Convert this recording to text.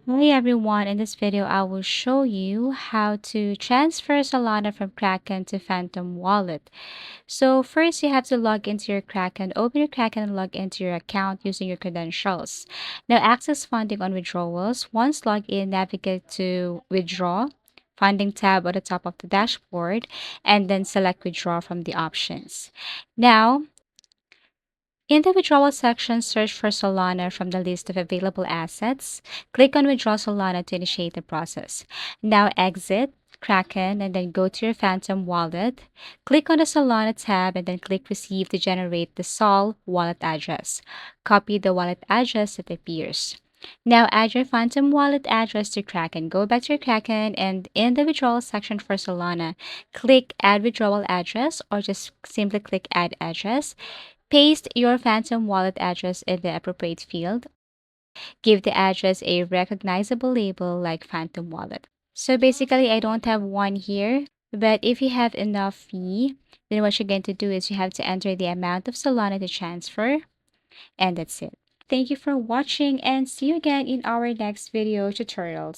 Hi everyone, in this video I will show you how to transfer Solana from Kraken to Phantom Wallet. So first you have to log into your Kraken, open your Kraken and log into your account using your credentials. Now access funding on withdrawals. Once logged in, navigate to withdraw, funding tab at the top of the dashboard, and then select withdraw from the options. Now in the withdrawal section, search for Solana from the list of available assets. Click on Withdraw Solana to initiate the process. Now exit Kraken and then go to your Phantom wallet. Click on the Solana tab and then click Receive to generate the Sol wallet address. Copy the wallet address that appears. Now add your Phantom wallet address to Kraken. Go back to your Kraken and in the withdrawal section for Solana, click Add Withdrawal Address or just simply click Add Address. Paste your Phantom wallet address in the appropriate field. Give the address a recognizable label like Phantom Wallet. So basically, I don't have one here, but if you have enough fee, then what you're going to do is you have to enter the amount of Solana to transfer, and that's it. Thank you for watching and see you again in our next video tutorials.